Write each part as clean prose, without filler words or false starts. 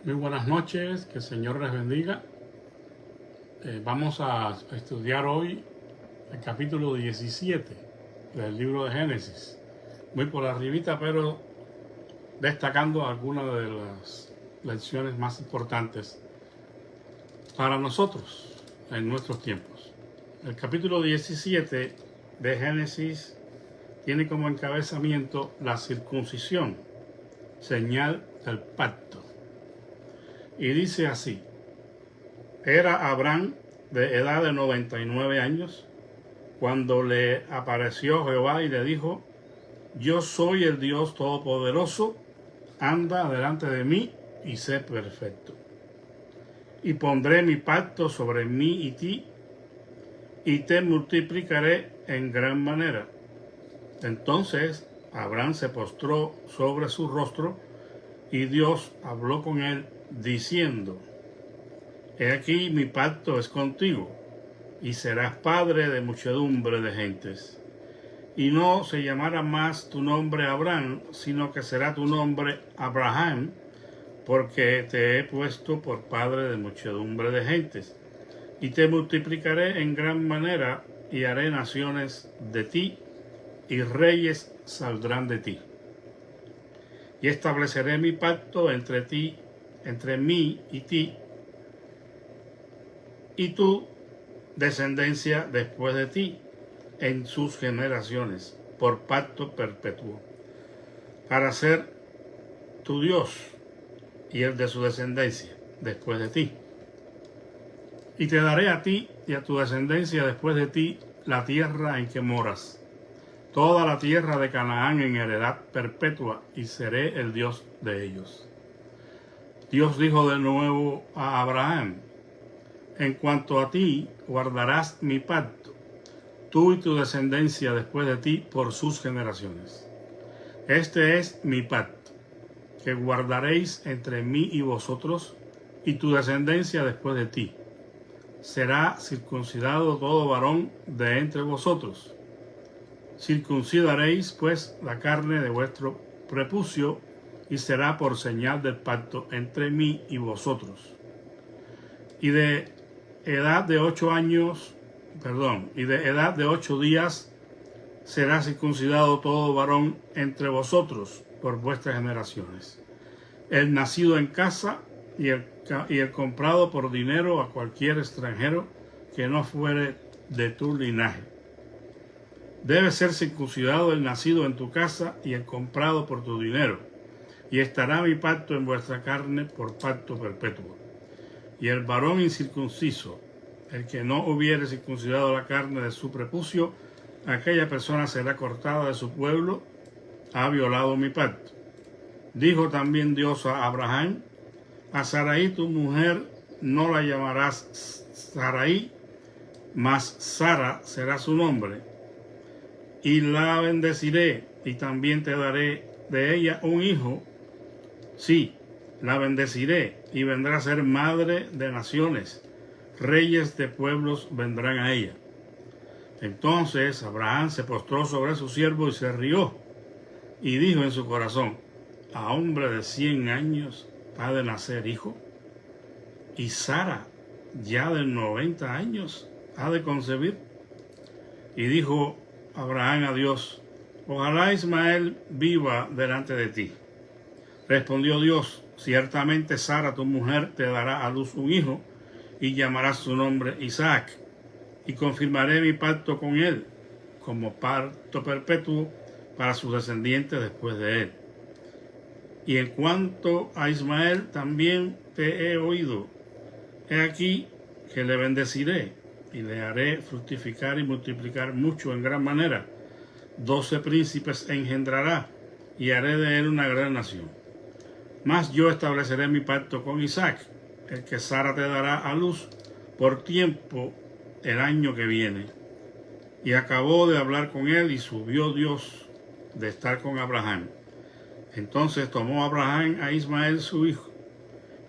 Muy buenas noches, que el Señor les bendiga. Vamos a estudiar hoy el capítulo 17 del libro de Génesis. Muy por arribita, pero destacando algunas de las lecciones más importantes para nosotros en nuestros tiempos. El capítulo 17 de Génesis tiene como encabezamiento la circuncisión, señal del pacto. Y dice así: era Abraham de edad de 99 años cuando le apareció Jehová y le dijo: yo soy el Dios Todopoderoso, anda delante de mí y sé perfecto. Y pondré mi pacto sobre mí y ti, y te multiplicaré en gran manera. Entonces Abraham se postró sobre su rostro, y Dios habló con él, diciendo: he aquí mi pacto es contigo, y serás padre de muchedumbre de gentes. Y no se llamará más tu nombre Abraham, sino que será tu nombre Abraham, porque te he puesto por padre de muchedumbre de gentes. Y te multiplicaré en gran manera, y haré naciones de ti, y reyes saldrán de ti. Y estableceré mi pacto entre mí y ti, y tu descendencia después de ti, en sus generaciones, por pacto perpetuo, para ser tu Dios y el de su descendencia después de ti. Y te daré a ti y a tu descendencia después de ti la tierra en que moras, toda la tierra de Canaán en heredad perpetua, y seré el Dios de ellos. Dios dijo de nuevo a Abraham: en cuanto a ti, guardarás mi pacto, tú y tu descendencia después de ti por sus generaciones. Este es mi pacto, que guardaréis entre mí y vosotros, y tu descendencia después de ti. Será circuncidado todo varón de entre vosotros. Circuncidaréis pues la carne de vuestro prepucio, y será por señal del pacto entre mí y vosotros. Y de edad de 8 días será circuncidado todo varón entre vosotros por vuestras generaciones, el nacido en casa y el comprado por dinero a cualquier extranjero que no fuere de tu linaje. Debe ser circuncidado el nacido en tu casa y el comprado por tu dinero, y estará mi pacto en vuestra carne por pacto perpetuo. Y el varón incircunciso, el que no hubiere circuncidado la carne de su prepucio, aquella persona será cortada de su pueblo, ha violado mi pacto. Dijo también Dios a Abraham: a Sarai tu mujer no la llamarás Sarai, mas Sara será su nombre, y la bendeciré, y también te daré de ella un hijo. Sí, la bendeciré, y vendrá a ser madre de naciones, reyes de pueblos vendrán a ella. Entonces Abraham se postró sobre su siervo y se rió, y dijo en su corazón: a hombre de 100 años ha de nacer hijo, y Sara ya de 90 años ha de concebir. Y dijo Abraham a Dios: ojalá Ismael viva delante de ti. Respondió Dios: ciertamente Sara tu mujer te dará a luz un hijo, y llamarás su nombre Isaac, y confirmaré mi pacto con él como pacto perpetuo para sus descendientes después de él. Y en cuanto a Ismael, también te he oído. He aquí que le bendeciré, y le haré fructificar y multiplicar mucho en gran manera. 12 príncipes engendrará, y haré de él una gran nación. Mas yo estableceré mi pacto con Isaac, el que Sara te dará a luz por tiempo el año que viene. Y acabó de hablar con él, y subió Dios de estar con Abraham. Entonces tomó Abraham a Ismael su hijo,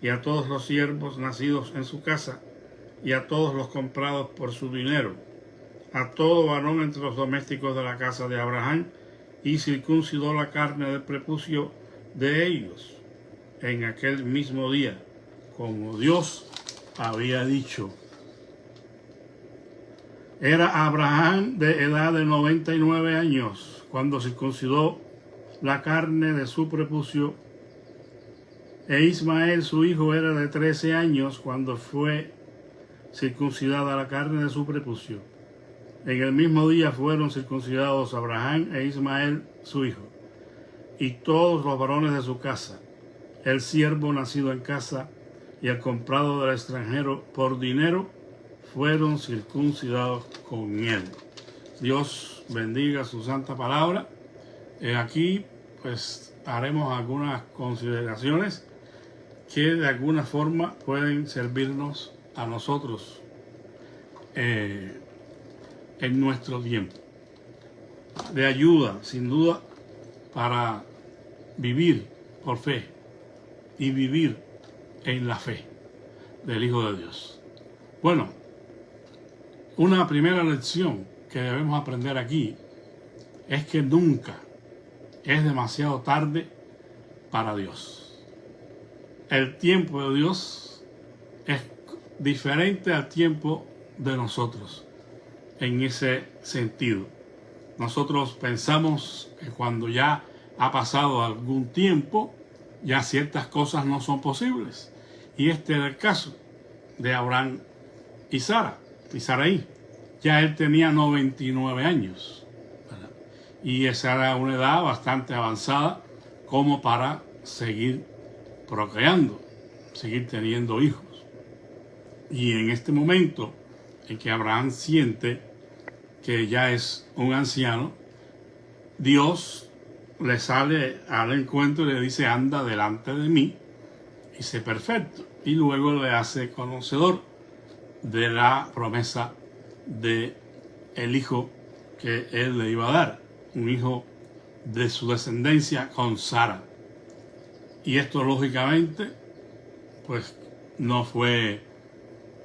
y a todos los siervos nacidos en su casa, y a todos los comprados por su dinero, a todo varón entre los domésticos de la casa de Abraham, y circuncidó la carne del prepucio de ellos. en aquel mismo día, como Dios había dicho. Era Abraham de edad de 99 años cuando circuncidó la carne de su prepucio, e Ismael su hijo era de 13 años cuando fue circuncidada la carne de su prepucio. En el mismo día fueron circuncidados Abraham e Ismael su hijo, y todos los varones de su casa, el siervo nacido en casa y el comprado del extranjero por dinero, fueron circuncidados con él. Dios bendiga su santa palabra. Aquí pues haremos algunas consideraciones que de alguna forma pueden servirnos a nosotros en nuestro tiempo, de ayuda sin duda para vivir por fe y vivir en la fe del Hijo de Dios. Bueno, una primera lección que debemos aprender aquí es que nunca es demasiado tarde para Dios. El tiempo de Dios es diferente al tiempo de nosotros en ese sentido. Nosotros pensamos que cuando ya ha pasado algún tiempo, ya ciertas cosas no son posibles. Y este era el caso de Abraham y Sarai. Ya él tenía 99 años, ¿verdad? Y esa era una edad bastante avanzada como para seguir procreando, seguir teniendo hijos. Y en este momento en que Abraham siente que ya es un anciano, Dios le sale al encuentro y le dice: anda delante de mí y sé perfecto. Y luego le hace conocedor de la promesa de el hijo que él le iba a dar, un hijo de su descendencia con Sara. Y esto lógicamente pues no fue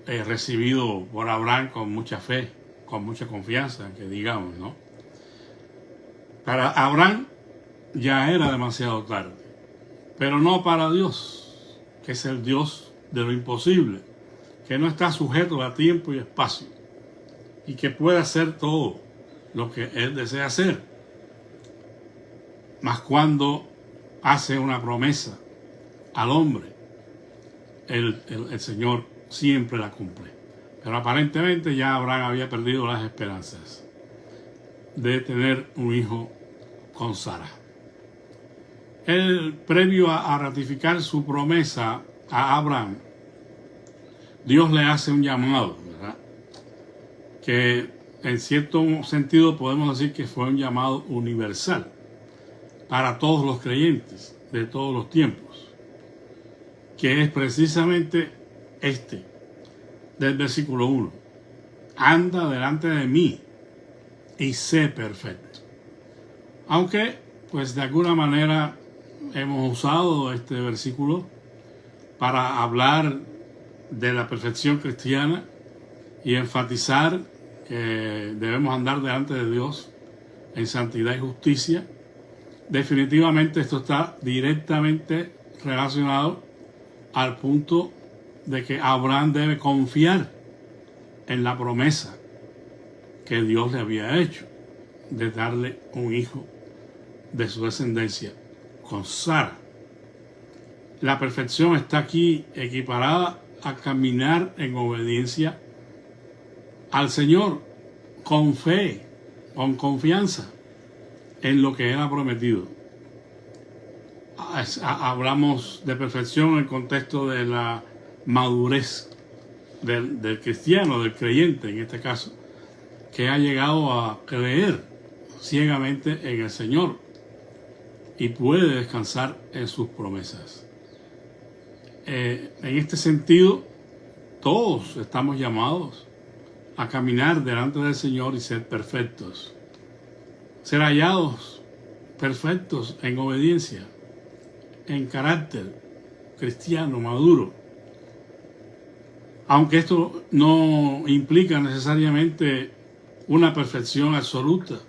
recibido por Abraham con mucha fe, con mucha confianza, que digamos, ¿no? Para Abraham ya era demasiado tarde, pero no para Dios, que es el Dios de lo imposible, que no está sujeto a tiempo y espacio y que puede hacer todo lo que él desea hacer. Mas cuando hace una promesa al hombre, el Señor siempre la cumple. Pero aparentemente ya Abraham había perdido las esperanzas de tener un hijo con Sara. Él, previo a ratificar su promesa a Abraham, Dios le hace un llamado, ¿verdad? Que en cierto sentido podemos decir que fue un llamado universal para todos los creyentes de todos los tiempos, que es precisamente este del versículo 1: anda delante de mí y sé perfecto. Aunque pues de alguna manera hemos usado este versículo para hablar de la perfección cristiana y enfatizar que debemos andar delante de Dios en santidad y justicia. Definitivamente esto está directamente relacionado al punto de que Abraham debe confiar en la promesa que Dios le había hecho de darle un hijo de su descendencia con Sara. La perfección está aquí equiparada a caminar en obediencia al Señor, con fe, con confianza en lo que Él ha prometido. Hablamos de perfección en el contexto de la madurez del cristiano, del creyente en este caso, que ha llegado a creer ciegamente en el Señor y puede descansar en sus promesas. En este sentido, todos estamos llamados a caminar delante del Señor y ser perfectos, ser hallados perfectos en obediencia, en carácter cristiano maduro. Aunque esto no implica necesariamente una perfección absoluta,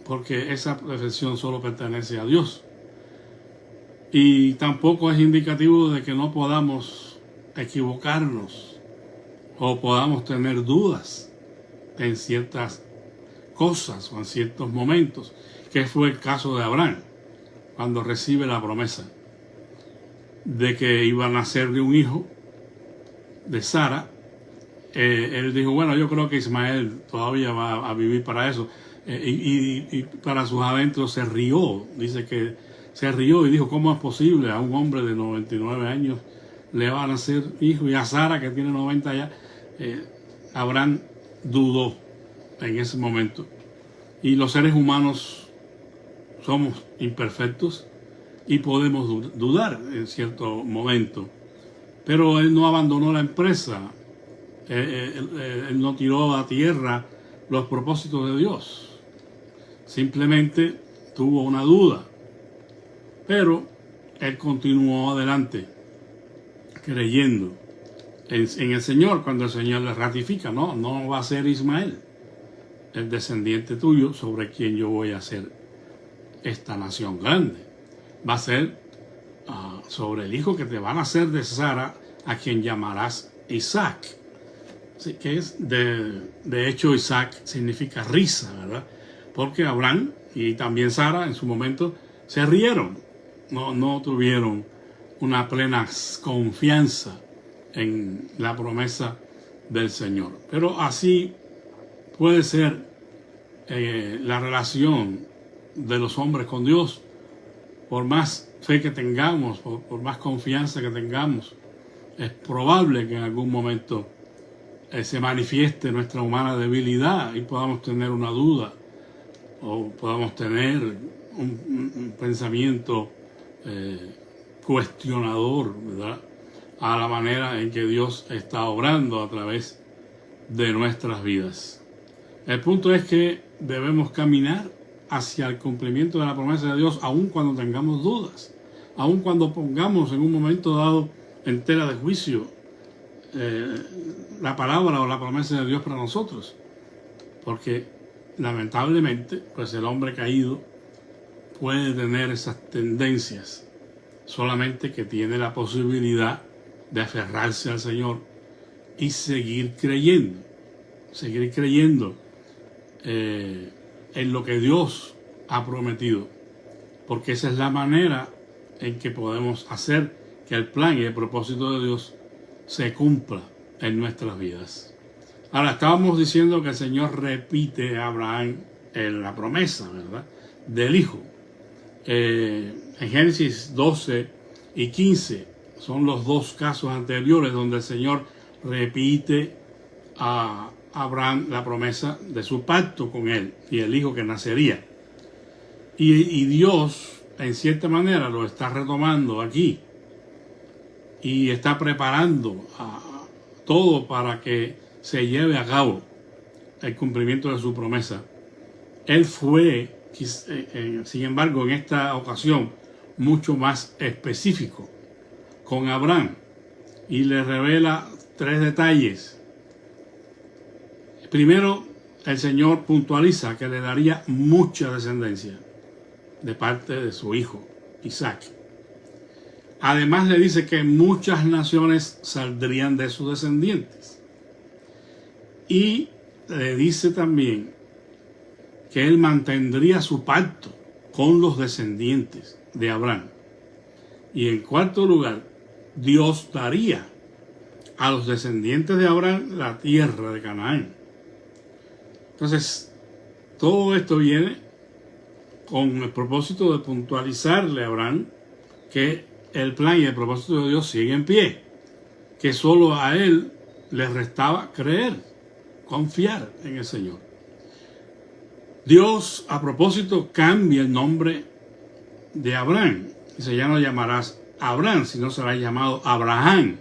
porque esa perfección solo pertenece a Dios. Y tampoco es indicativo de que no podamos equivocarnos o podamos tener dudas en ciertas cosas o en ciertos momentos, que fue el caso de Abraham, cuando recibe la promesa de que iba a nacerle un hijo de Sara. Él dijo, bueno, yo creo que Ismael todavía va a vivir para eso. Y para sus adentros se rió, dice que se rió y dijo, ¿cómo es posible? A un hombre de 99 años le va a nacer hijo, y a Sara, que tiene 90 ya. Abraham dudó en ese momento. Y los seres humanos somos imperfectos y podemos dudar en cierto momento. Pero él no abandonó la empresa. Él no tiró a tierra los propósitos de Dios. Simplemente tuvo una duda. Pero él continuó adelante, creyendo en el Señor, cuando el Señor le ratifica, no va a ser Ismael, el descendiente tuyo, sobre quien yo voy a hacer esta nación grande. Va a ser sobre el hijo que te van a nacer de Sara, a quien llamarás Isaac. Sí, que es de hecho Isaac significa risa, ¿verdad? Porque Abraham y también Sara en su momento se rieron, no tuvieron una plena confianza en la promesa del Señor. Pero así puede ser la relación de los hombres con Dios. Por más fe que tengamos, por más confianza que tengamos, es probable que en algún momento se manifieste nuestra humana debilidad y podamos tener una duda o podamos tener un pensamiento cuestionador, ¿verdad?, a la manera en que Dios está obrando a través de nuestras vidas. El punto es que debemos caminar hacia el cumplimiento de la promesa de Dios, aun cuando tengamos dudas, aun cuando pongamos en un momento dado en tela de juicio la palabra o la promesa de Dios para nosotros, porque lamentablemente pues el hombre caído puede tener esas tendencias, solamente que tiene la posibilidad de aferrarse al Señor y seguir creyendo en lo que Dios ha prometido, porque esa es la manera en que podemos hacer que el plan y el propósito de Dios se cumpla en nuestras vidas. Ahora, estábamos diciendo que el Señor repite a Abraham en la promesa, ¿verdad?, del hijo. En Génesis 12 y 15 son los dos casos anteriores donde el Señor repite a Abraham la promesa de su pacto con él y el hijo que nacería. Y Dios, en cierta manera, lo está retomando aquí y está preparando todo para que se lleve a cabo el cumplimiento de su promesa. Él fue, sin embargo, en esta ocasión, mucho más específico con Abraham y le revela 3 detalles. Primero, el Señor puntualiza que le daría mucha descendencia de parte de su hijo, Isaac. Además le dice que muchas naciones saldrían de sus descendientes. Y le dice también que él mantendría su pacto con los descendientes de Abraham. Y en cuarto lugar, Dios daría a los descendientes de Abraham la tierra de Canaán. Entonces, todo esto viene con el propósito de puntualizarle a Abraham que el plan y el propósito de Dios sigue en pie, que solo a él le restaba creer, confiar en el Señor. Dios, a propósito, cambia el nombre de Abraham. Dice, ya no llamarás Abraham, sino será llamado Abraham.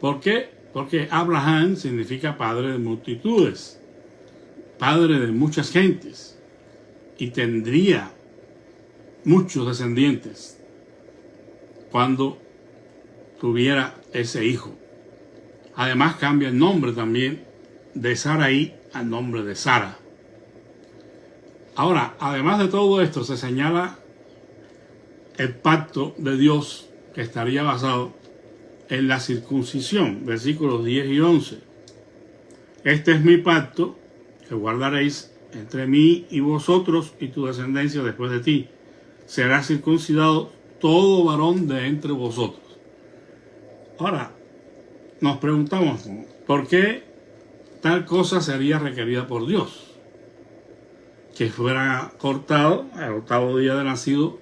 ¿Por qué? Porque Abraham significa padre de multitudes, padre de muchas gentes, y tendría muchos descendientes cuando tuviera ese hijo. Además cambia el nombre también de Sarai al nombre de Sara. Ahora, además de todo esto, se señala el pacto de Dios que estaría basado en la circuncisión, versículos 10 y 11. Este es mi pacto que guardaréis entre mí y vosotros y tu descendencia después de ti. Será circuncidado todo varón de entre vosotros. Ahora, nos preguntamos, ¿por qué tal cosa sería requerida por Dios? Que fuera cortado al octavo día de nacido,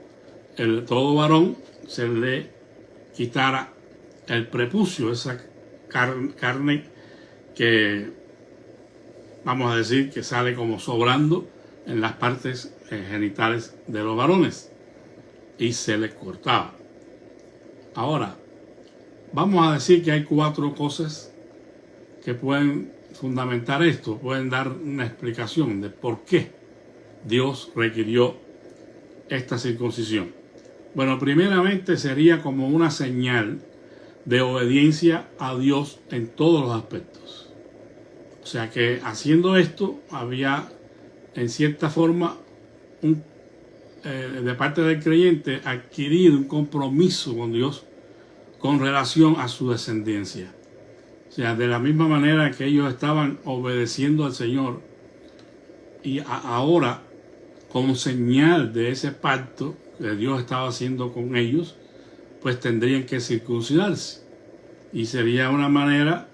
todo varón se le quitara el prepucio, esa carne que vamos a decir que sale como sobrando en las partes genitales de los varones, y se les cortaba. Ahora, vamos a decir que hay 4 cosas que pueden fundamentar esto, pueden dar una explicación de por qué Dios requirió esta circuncisión. Bueno, primeramente sería como una señal de obediencia a Dios en todos los aspectos. O sea que haciendo esto había en cierta forma de parte del creyente adquirido un compromiso con Dios con relación a su descendencia. O sea, de la misma manera que ellos estaban obedeciendo al Señor, y ahora como señal de ese pacto que Dios estaba haciendo con ellos, pues tendrían que circuncidarse. Y sería una manera,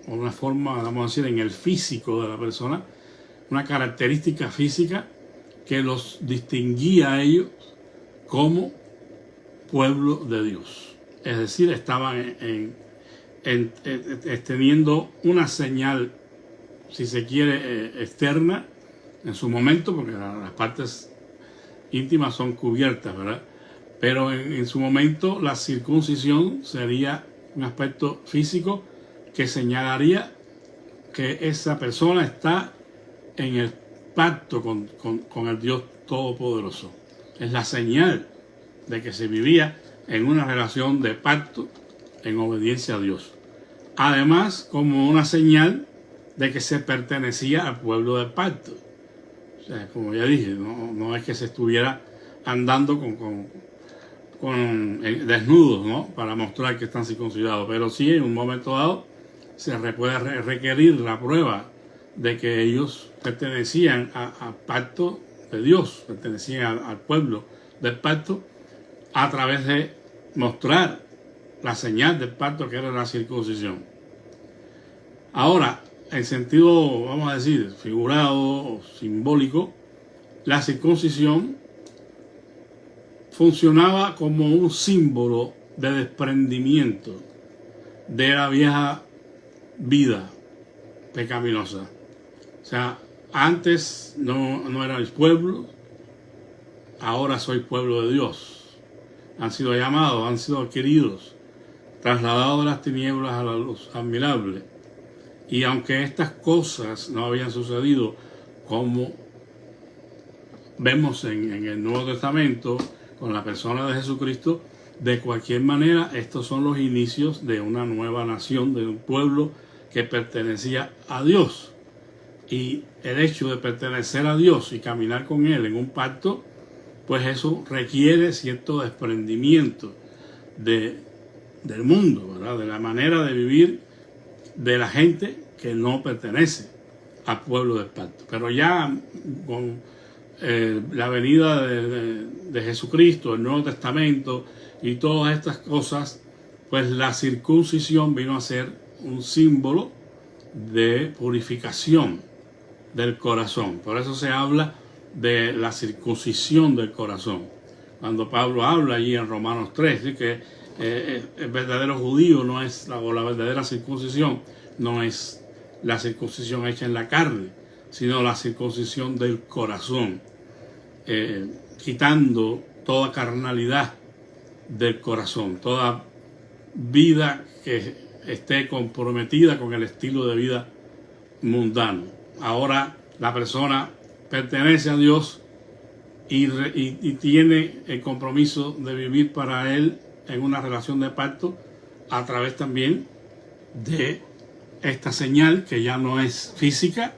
una forma, vamos a decir, en el físico de la persona, una característica física que los distinguía a ellos como pueblo de Dios. Es decir, estaban teniendo una señal, si se quiere, externa en su momento, porque las partes íntimas son cubiertas, ¿verdad? Pero en su momento la circuncisión sería un aspecto físico que señalaría que esa persona está en el pacto con el Dios Todopoderoso. Es la señal de que se vivía en una relación de pacto en obediencia a Dios. Además, como una señal de que se pertenecía al pueblo del pacto. O sea, como ya dije, no es que se estuviera andando con desnudos, ¿no?, para mostrar que están circuncidados, pero sí en un momento dado se puede requerir la prueba de que ellos pertenecían al pacto de Dios, pertenecían al pueblo del pacto, a través de mostrar la señal del pacto, que era la circuncisión. Ahora, en sentido, vamos a decir, figurado o simbólico, la circuncisión funcionaba como un símbolo de desprendimiento de la vieja vida pecaminosa. O sea, antes no erais pueblo, ahora sois pueblo de Dios. Han sido llamados, han sido adquiridos, trasladados de las tinieblas a la luz admirable. Y aunque estas cosas no habían sucedido como vemos en el Nuevo Testamento con la persona de Jesucristo, de cualquier manera estos son los inicios de una nueva nación, de un pueblo que pertenecía a Dios. Y el hecho de pertenecer a Dios y caminar con Él en un pacto, pues eso requiere cierto desprendimiento del mundo, ¿verdad?, de la manera de vivir de la gente que no pertenece al pueblo del pacto. Pero ya con la venida de Jesucristo, el Nuevo Testamento y todas estas cosas, pues la circuncisión vino a ser un símbolo de purificación del corazón. Por eso se habla de la circuncisión del corazón. Cuando Pablo habla allí en Romanos 3, ¿sí?, que el verdadero judío no es, o la verdadera circuncisión no es la circuncisión hecha en la carne, sino la circuncisión del corazón, quitando toda carnalidad del corazón, toda vida que esté comprometida con el estilo de vida mundano. Ahora la persona pertenece a Dios y tiene el compromiso de vivir para Él en una relación de pacto a través también de esta señal que ya no es física,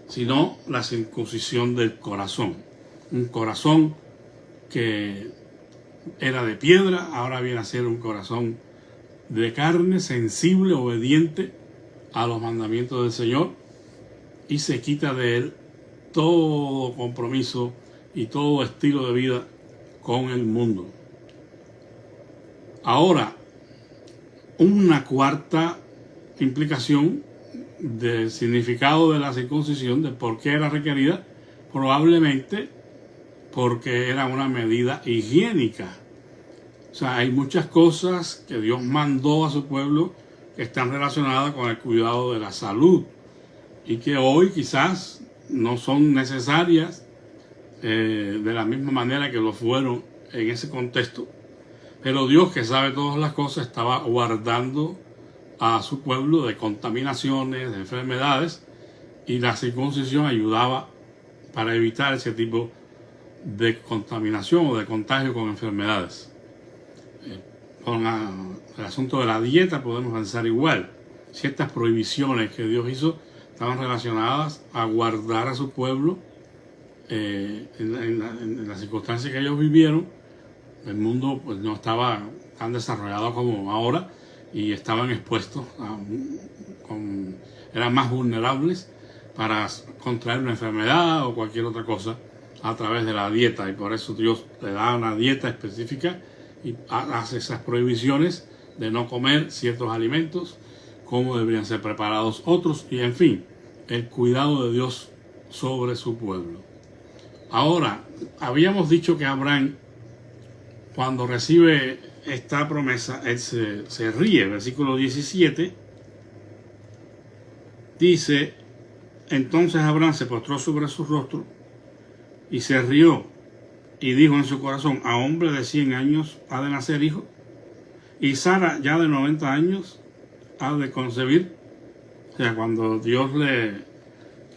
sino la circuncisión del corazón. un corazón que era de piedra, ahora viene a ser un corazón de carne, sensible, obediente a los mandamientos del Señor, y se quita de él todo compromiso y todo estilo de vida con el mundo. Ahora, una cuarta implicación del significado de la circuncisión, de por qué era requerida, probablemente porque era una medida higiénica. O sea, hay muchas cosas que Dios mandó a su pueblo que están relacionadas con el cuidado de la salud y que hoy quizás no son necesarias de la misma manera que lo fueron en ese contexto. Pero Dios, que sabe todas las cosas, estaba guardando a su pueblo de contaminaciones, de enfermedades, y la circuncisión ayudaba para evitar ese tipo de contaminación o de contagio con enfermedades. Con el asunto de la dieta podemos pensar igual. Ciertas prohibiciones que Dios hizo estaban relacionadas a guardar a su pueblo en las circunstancias que ellos vivieron. El mundo pues no estaba tan desarrollado como ahora y estaban expuestos eran más vulnerables para contraer una enfermedad o cualquier otra cosa a través de la dieta, y por eso Dios le da una dieta específica y hace esas prohibiciones de no comer ciertos alimentos, cómo deberían ser preparados otros, y en fin, el cuidado de Dios sobre su pueblo. Ahora, habíamos dicho que Abraham, cuando recibe esta promesa, él se ríe. Versículo 17 dice: entonces Abraham se postró sobre su rostro y se rió y dijo en su corazón: a hombre de 100 años ha de nacer hijo, y Sara ya de 90 años ha de concebir. O sea, cuando Dios le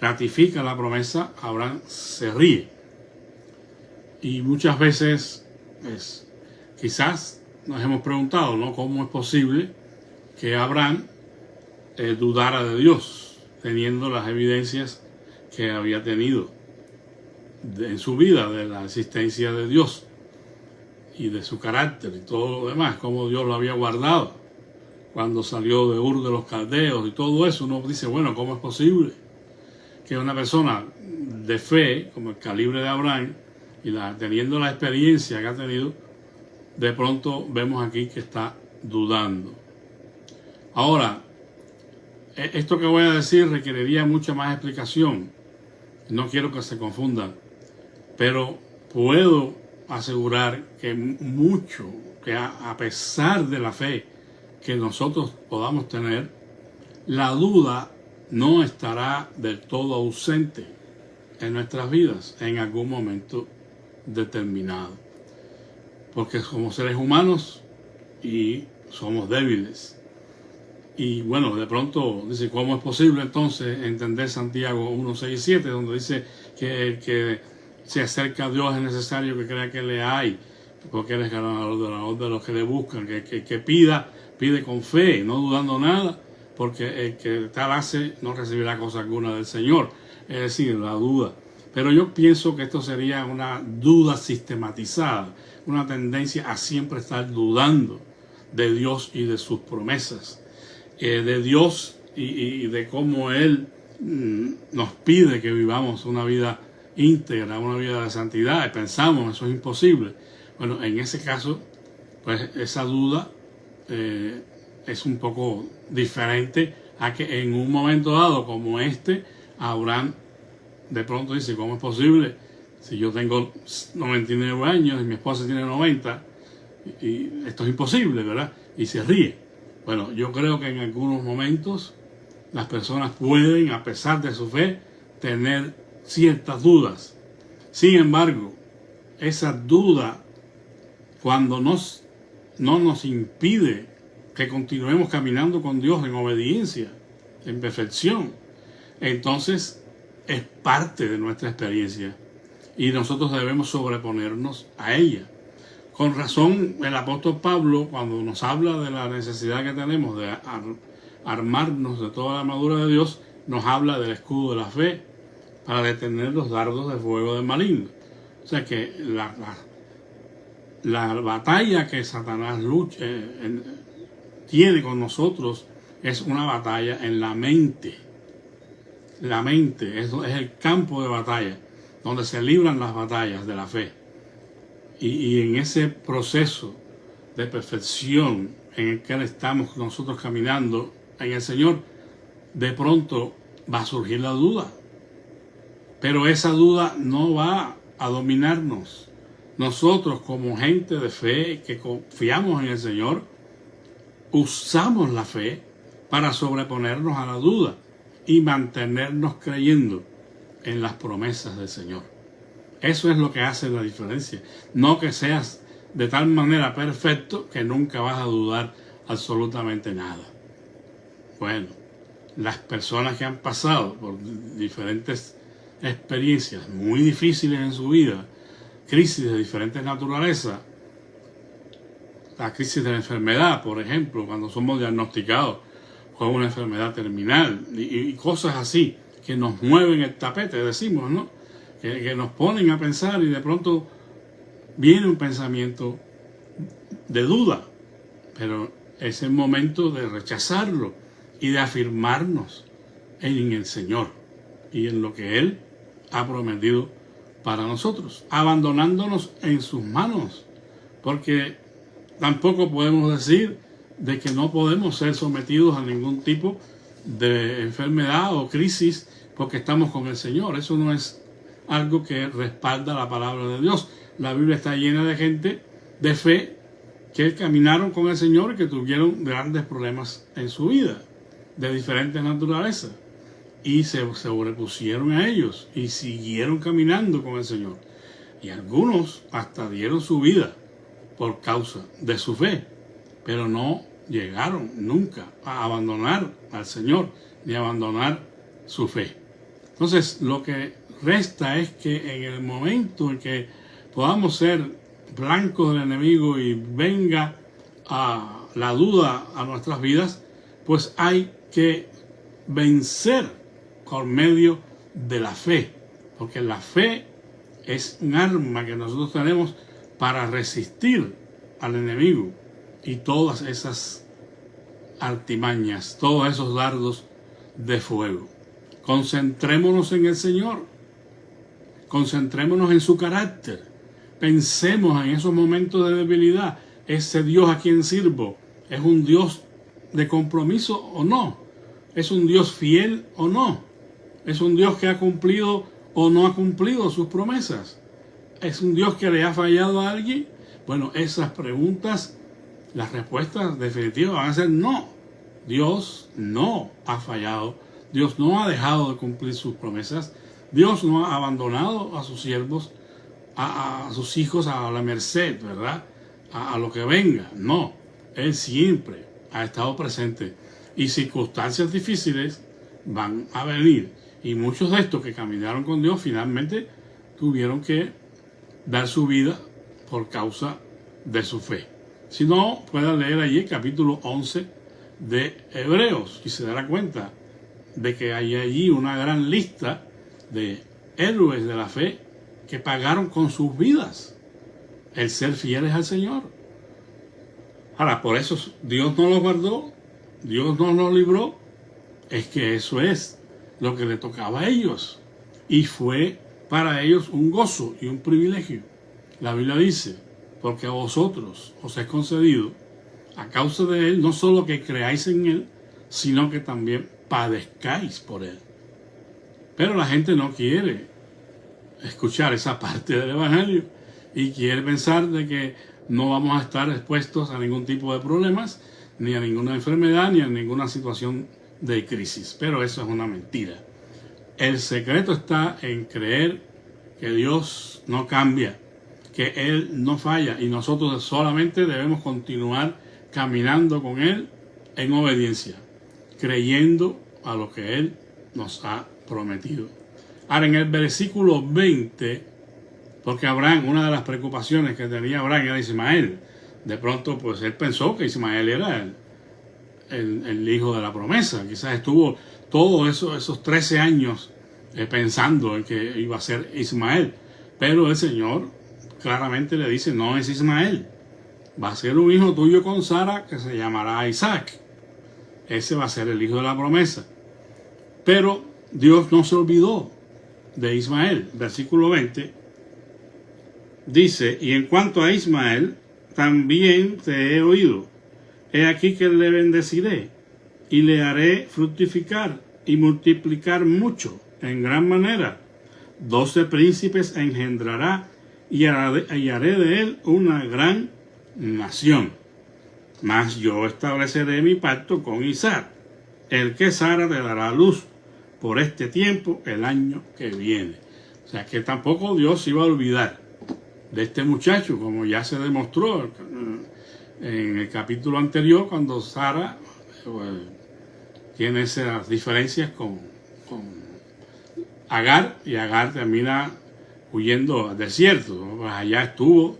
ratifica la promesa, Abraham se ríe. Y muchas veces quizás nos hemos preguntado, ¿no?, cómo es posible que Abraham dudara de Dios, teniendo las evidencias que había tenido en su vida de la existencia de Dios y de su carácter y todo lo demás, cómo Dios lo había guardado cuando salió de Ur de los Caldeos y todo eso. Uno dice, bueno, ¿cómo es posible que una persona de fe, como el calibre de Abraham, y teniendo la experiencia que ha tenido, de pronto vemos aquí que está dudando? Ahora, esto que voy a decir requeriría mucha más explicación. No quiero que se confundan, pero puedo asegurar que a pesar de la fe que nosotros podamos tener, la duda no estará del todo ausente en nuestras vidas en algún momento determinado, porque somos seres humanos y somos débiles. Y bueno, de pronto dice, ¿cómo es posible entonces entender Santiago 1, 6 y 7, donde dice que el que se acerca a Dios es necesario que crea que le hay, porque Él es galardonador de los que le buscan, que pide con fe, no dudando nada, porque el que tal hace no recibirá cosa alguna del Señor? Es decir, la duda. Pero yo pienso que esto sería una duda sistematizada, una tendencia a siempre estar dudando de Dios y de sus promesas, de Dios y de cómo Él nos pide que vivamos una vida íntegra, una vida de santidad, y pensamos eso es imposible. Bueno, en ese caso, pues esa duda es un poco diferente a que en un momento dado como este, Abraham de pronto dice, ¿cómo es posible? Si yo tengo 99 años y mi esposa tiene 90, y esto es imposible, ¿verdad? Y se ríe. Bueno, yo creo que en algunos momentos las personas pueden, a pesar de su fe, tener ciertas dudas. Sin embargo, esa duda, cuando no nos impide que continuemos caminando con Dios en obediencia, en perfección, entonces es parte de nuestra experiencia y nosotros debemos sobreponernos a ella. Con razón, el apóstol Pablo, cuando nos habla de la necesidad que tenemos de armarnos de toda la armadura de Dios, nos habla del escudo de la fe para detener los dardos de fuego del maligno. O sea que la batalla que Satanás tiene con nosotros es una batalla en la mente. La mente es el campo de batalla donde se libran las batallas de la fe. Y en ese proceso de perfección en el que estamos nosotros caminando en el Señor, de pronto va a surgir la duda. Pero esa duda no va a dominarnos. Nosotros, como gente de fe que confiamos en el Señor, usamos la fe para sobreponernos a la duda y mantenernos creyendo en las promesas del Señor. Eso es lo que hace la diferencia. No que seas de tal manera perfecto que nunca vas a dudar absolutamente nada. Bueno, las personas que han pasado por diferentes experiencias muy difíciles en su vida, crisis de diferentes naturalezas, la crisis de la enfermedad, por ejemplo, cuando somos diagnosticados con una enfermedad terminal y cosas así que nos mueven el tapete, decimos, ¿no? Que nos ponen a pensar y de pronto viene un pensamiento de duda, pero es el momento de rechazarlo y de afirmarnos en el Señor y en lo que Él ha prometido para nosotros, abandonándonos en sus manos, porque tampoco podemos decir de que no podemos ser sometidos a ningún tipo de enfermedad o crisis porque estamos con el Señor. Eso no es algo que respalda la palabra de Dios. La Biblia está llena de gente de fe que caminaron con el Señor y que tuvieron grandes problemas en su vida, de diferentes naturalezas, y se sobrepusieron a ellos y siguieron caminando con el Señor. Y algunos hasta dieron su vida por causa de su fe, pero no llegaron nunca a abandonar al Señor ni a abandonar su fe. Entonces, lo que resta es que en el momento en que podamos ser blancos del enemigo y venga a la duda a nuestras vidas, pues hay que vencer por medio de la fe, porque la fe es un arma que nosotros tenemos para resistir al enemigo y todas esas artimañas, todos esos dardos de fuego. Concentrémonos en el Señor, concentrémonos en su carácter, pensemos en esos momentos de debilidad. ¿Ese Dios a quien sirvo es un Dios de compromiso o no? ¿Es un Dios fiel o no? ¿Es un Dios que ha cumplido o no ha cumplido sus promesas? ¿Es un Dios que le ha fallado a alguien? Bueno, esas preguntas, las respuestas definitivas van a ser no. Dios no ha fallado. Dios no ha dejado de cumplir sus promesas. Dios no ha abandonado a sus siervos, a sus hijos a la merced, ¿verdad? A lo que venga. No. Él siempre ha estado presente. Y circunstancias difíciles van a venir. Y muchos de estos que caminaron con Dios finalmente tuvieron que dar su vida por causa de su fe. Si no, pueda leer allí el capítulo 11 de Hebreos y se dará cuenta de que hay allí una gran lista de héroes de la fe que pagaron con sus vidas el ser fieles al Señor. Ahora, por eso Dios no los guardó, Dios no los libró, es que eso es lo que le tocaba a ellos. Y fue para ellos un gozo y un privilegio. La Biblia dice, porque a vosotros os es concedido, a causa de Él, no solo que creáis en Él, sino que también padezcáis por Él. Pero la gente no quiere escuchar esa parte del Evangelio y quiere pensar de que no vamos a estar expuestos a ningún tipo de problemas, ni a ninguna enfermedad, ni a ninguna situación de crisis. Pero eso es una mentira. El secreto está en creer que Dios no cambia, que Él no falla y nosotros solamente debemos continuar caminando con Él en obediencia, creyendo a lo que Él nos ha prometido. Ahora, en el versículo 20, porque Abraham, una de las preocupaciones que tenía Abraham era Ismael. De pronto, pues él pensó que Ismael era el hijo de la promesa. Quizás estuvo todos esos 13 años pensando en que iba a ser Ismael. Pero el Señor claramente le dice, no es Ismael, va a ser un hijo tuyo con Sara que se llamará Isaac. Ese va a ser el hijo de la promesa. Pero Dios no se olvidó de Ismael. Versículo 20 dice, y en cuanto a Ismael, también te he oído. He aquí que le bendeciré y le haré fructificar y multiplicar mucho, en gran manera. 12 príncipes engendrará y haré de él una gran nación. Mas yo estableceré mi pacto con Isaac, el que Sara te dará a luz por este tiempo el año que viene. O sea que tampoco Dios se iba a olvidar de este muchacho, como ya se demostró en el capítulo anterior, cuando Sara tiene esas diferencias con Agar, y Agar termina huyendo al desierto, ¿no? Pues allá estuvo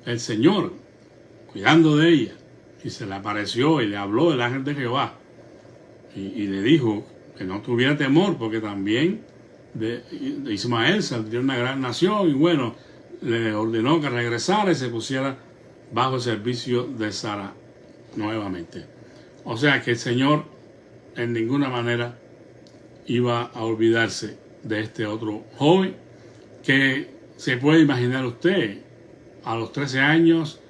el Señor cuidando de ella, y se le apareció y le habló el ángel de Jehová, y le dijo que no tuviera temor, porque también de Ismael saldría una gran nación, y bueno, le ordenó que regresara y se pusiera bajo el servicio de Sara nuevamente. O sea que el Señor en ninguna manera iba a olvidarse de este otro joven que se puede imaginar usted, a los 13 años,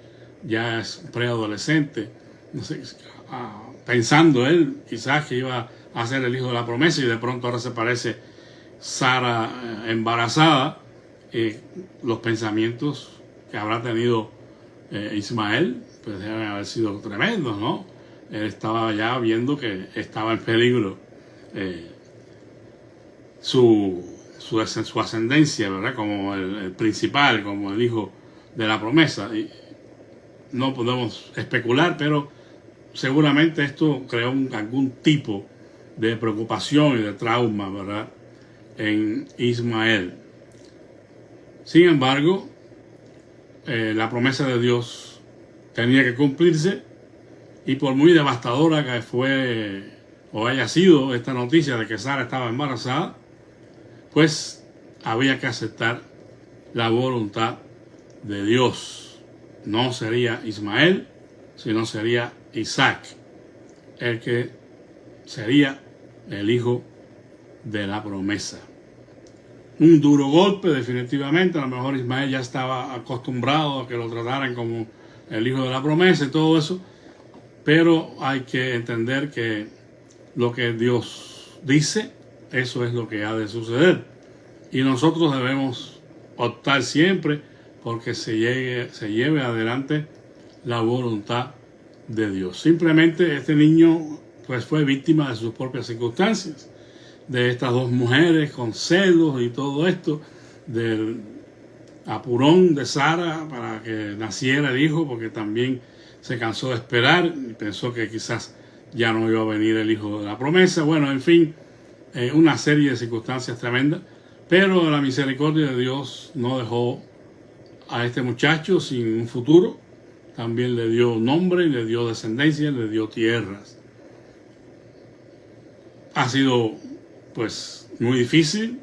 ya es preadolescente, no sé, pensando él quizás que iba a ser el hijo de la promesa, y de pronto ahora se parece Sara embarazada. Los pensamientos que habrá tenido Ismael pues deben haber sido tremendos, ¿no? Él estaba ya viendo que estaba en peligro su ascendencia, ¿verdad? Como el principal, como el hijo de la promesa. Y no podemos especular, pero seguramente esto creó algún tipo de preocupación y de trauma, ¿verdad?, en Ismael. Sin embargo, la promesa de Dios tenía que cumplirse, y por muy devastadora que fue o haya sido esta noticia de que Sara estaba embarazada, pues había que aceptar la voluntad de Dios. No sería Ismael, sino sería Isaac, el que sería el hijo de la promesa. Un duro golpe, definitivamente. A lo mejor Ismael ya estaba acostumbrado a que lo trataran como el hijo de la promesa y todo eso, pero hay que entender que lo que Dios dice, eso es lo que ha de suceder, y nosotros debemos optar siempre porque se lleve adelante la voluntad de Dios. Simplemente este niño pues fue víctima de sus propias circunstancias, de estas dos mujeres con celos y todo esto, del apurón de Sara para que naciera el hijo, porque también se cansó de esperar y pensó que quizás ya no iba a venir el hijo de la promesa. Bueno, en fin, una serie de circunstancias tremendas, pero la misericordia de Dios no dejó a este muchacho sin un futuro. También le dio nombre, le dio descendencia, le dio tierras. Ha sido pues muy difícil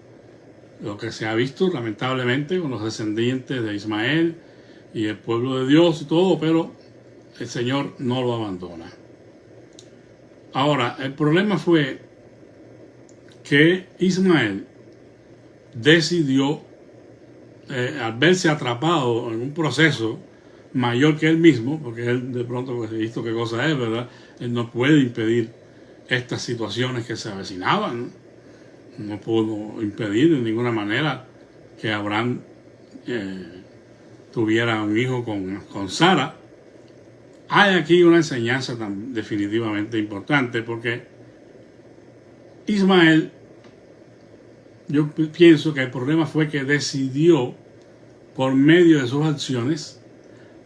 lo que se ha visto lamentablemente con los descendientes de Ismael y el pueblo de Dios y todo, pero el Señor no lo abandona. Ahora, el problema fue que Ismael decidió, al verse atrapado en un proceso mayor que él mismo, porque él de pronto pues, visto qué cosa es, ¿verdad? Él no puede impedir estas situaciones que se avecinaban, no pudo impedir de ninguna manera que Abraham tuviera un hijo con Sara. Hay aquí una enseñanza tan definitivamente importante, porque Ismael, yo pienso que el problema fue que decidió, por medio de sus acciones,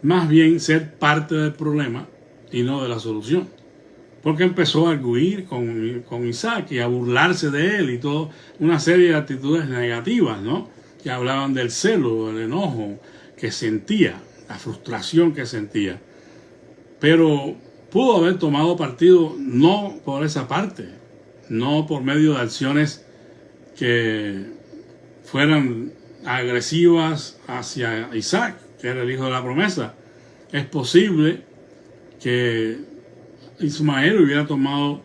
más bien ser parte del problema y no de la solución. Porque empezó a arguir con Isaac y a burlarse de él y toda una serie de actitudes negativas, ¿no? Que hablaban del celo, del enojo que sentía, la frustración que sentía. Pero pudo haber tomado partido no por esa parte, no por medio de acciones que fueran agresivas hacia Isaac, que era el hijo de la promesa. Es posible que Ismael hubiera tomado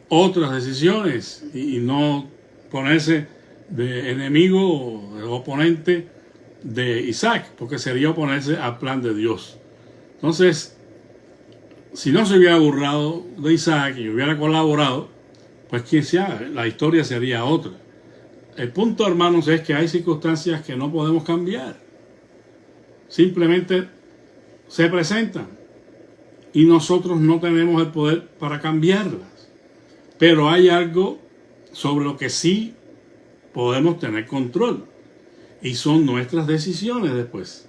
otras decisiones y no ponerse de enemigo o de oponente de Isaac, porque sería oponerse al plan de Dios. Entonces, si no se hubiera burlado de Isaac y hubiera colaborado, pues quién sabe, la historia sería otra. El punto, hermanos, es que hay circunstancias que no podemos cambiar. Simplemente se presentan y nosotros no tenemos el poder para cambiarlas. Pero hay algo sobre lo que sí podemos tener control, y son nuestras decisiones después.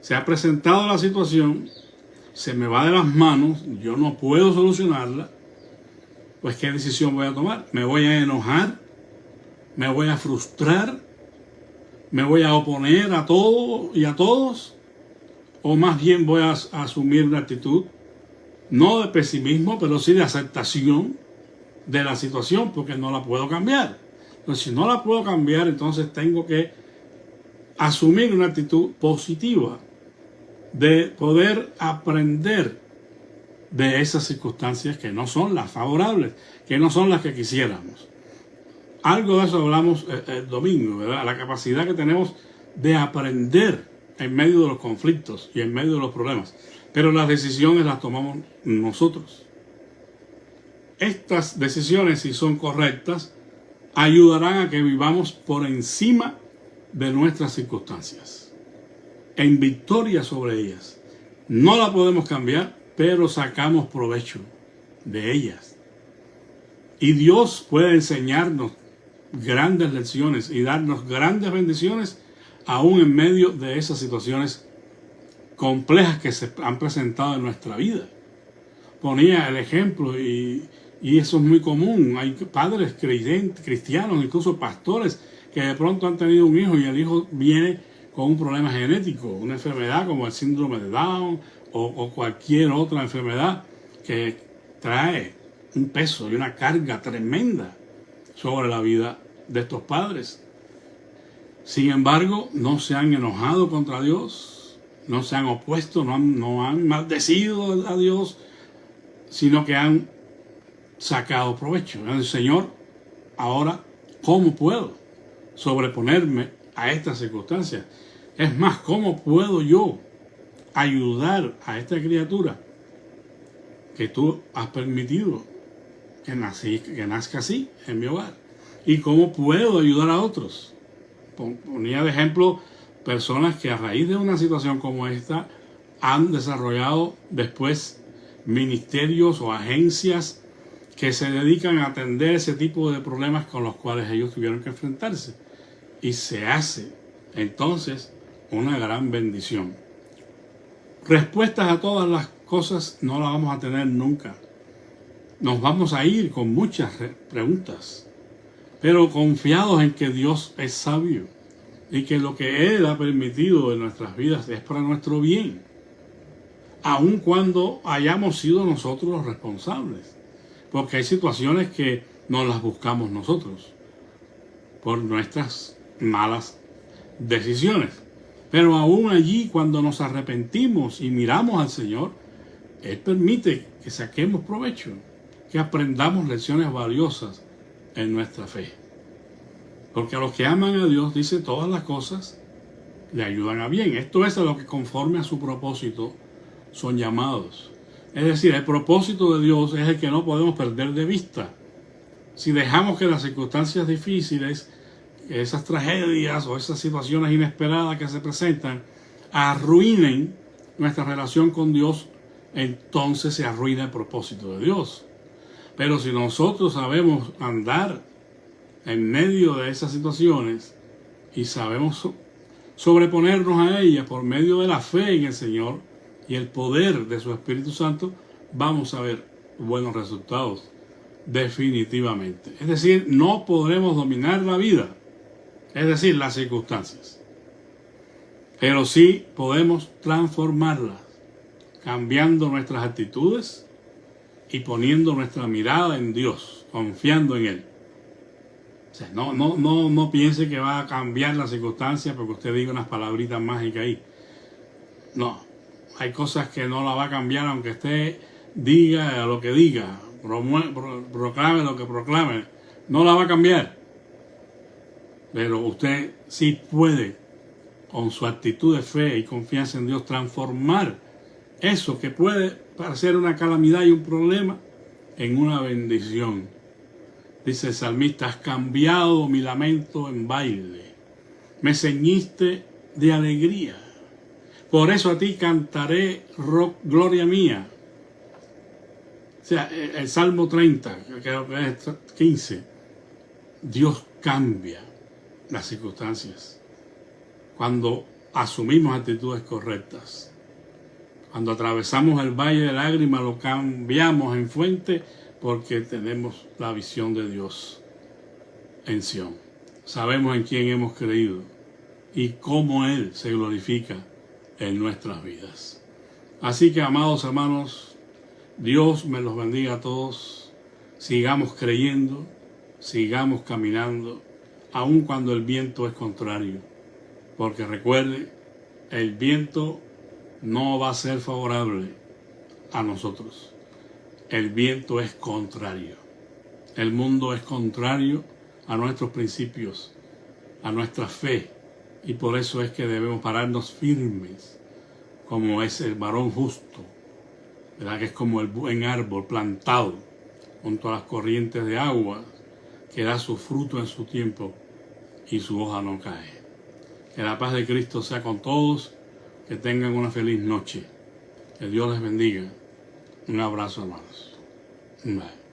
Se ha presentado la situación, se me va de las manos, yo no puedo solucionarla, pues ¿qué decisión voy a tomar? ¿Me voy a enojar? ¿Me voy a frustrar? ¿Me voy a oponer a todo y a todos? ¿O más bien voy a asumir una actitud, no de pesimismo, pero sí de aceptación de la situación, porque no la puedo cambiar? Entonces, si no la puedo cambiar, entonces tengo que asumir una actitud positiva de poder aprender de esas circunstancias que no son las favorables, que no son las que quisiéramos. Algo de eso hablamos el domingo, ¿verdad? La capacidad que tenemos de aprender en medio de los conflictos y en medio de los problemas. Pero las decisiones las tomamos nosotros. Estas decisiones, si son correctas, ayudarán a que vivamos por encima de nuestras circunstancias, en victoria sobre ellas. No la podemos cambiar, pero sacamos provecho de ellas. Y Dios puede enseñarnos grandes lecciones y darnos grandes bendiciones aún en medio de esas situaciones complejas que se han presentado en nuestra vida. Ponía el ejemplo y eso es muy común. Hay padres cristianos, incluso pastores, que de pronto han tenido un hijo y el hijo viene con un problema genético, una enfermedad como el síndrome de Down o cualquier otra enfermedad que trae un peso y una carga tremenda sobre la vida de estos padres. Sin embargo, no se han enojado contra Dios, no se han opuesto, no han maldecido a Dios, sino que han sacado provecho. El Señor, ahora, ¿cómo puedo sobreponerme a estas circunstancias? Es más, ¿cómo puedo yo ayudar a esta criatura que tú has permitido que nazca así en mi hogar? ¿Y cómo puedo ayudar a otros? Ponía de ejemplo personas que a raíz de una situación como esta han desarrollado después ministerios o agencias que se dedican a atender ese tipo de problemas con los cuales ellos tuvieron que enfrentarse. Y se hace entonces una gran bendición. Respuestas a todas las cosas no las vamos a tener nunca. Nos vamos a ir con muchas preguntas, pero confiados en que Dios es sabio y que lo que Él ha permitido en nuestras vidas es para nuestro bien, aun cuando hayamos sido nosotros los responsables, porque hay situaciones que no las buscamos nosotros por nuestras malas decisiones. Pero aún allí, cuando nos arrepentimos y miramos al Señor, Él permite que saquemos provecho, que aprendamos lecciones valiosas en nuestra fe. Porque a los que aman a Dios, dice, todas las cosas le ayudan a bien. Esto es a lo que conforme a su propósito son llamados. Es decir, el propósito de Dios es el que no podemos perder de vista. Si dejamos que las circunstancias difíciles, esas tragedias o esas situaciones inesperadas que se presentan arruinen nuestra relación con Dios, entonces se arruina el propósito de Dios. Pero si nosotros sabemos andar en medio de esas situaciones y sabemos sobreponernos a ellas por medio de la fe en el Señor y el poder de su Espíritu Santo, vamos a ver buenos resultados definitivamente. Es decir, no podremos dominar la vida, es decir, las circunstancias, pero sí podemos transformarlas, cambiando nuestras actitudes y poniendo nuestra mirada en Dios, confiando en Él. sea, no piense que va a cambiar la circunstancia porque usted diga unas palabritas mágicas ahí. No, hay cosas que no la va a cambiar aunque usted diga lo que diga, proclame lo que proclame, no la va a cambiar. Pero usted sí puede, con su actitud de fe y confianza en Dios, transformar eso que puede parecer una calamidad y un problema en una bendición. Dice el salmista: has cambiado mi lamento en baile, me ceñiste de alegría. Por eso a ti cantaré gloria mía. O sea, el Salmo 30, creo que es 15, Dios cambia las circunstancias cuando asumimos actitudes correctas. Cuando atravesamos el valle de lágrimas, lo cambiamos en fuente porque tenemos la visión de Dios en Sión. Sabemos en quién hemos creído y cómo Él se glorifica en nuestras vidas. Así que, amados hermanos, Dios me los bendiga a todos. Sigamos creyendo, sigamos caminando, aun cuando el viento es contrario. Porque recuerde, el viento no va a ser favorable a nosotros. El viento es contrario. El mundo es contrario a nuestros principios, a nuestra fe. Y por eso es que debemos pararnos firmes, como es el varón justo, ¿verdad? Que es como el buen árbol plantado junto a las corrientes de agua, que da su fruto en su tiempo y su hoja no cae. Que la paz de Cristo sea con todos, que tengan una feliz noche. Que Dios les bendiga. Un abrazo, hermanos. Bye.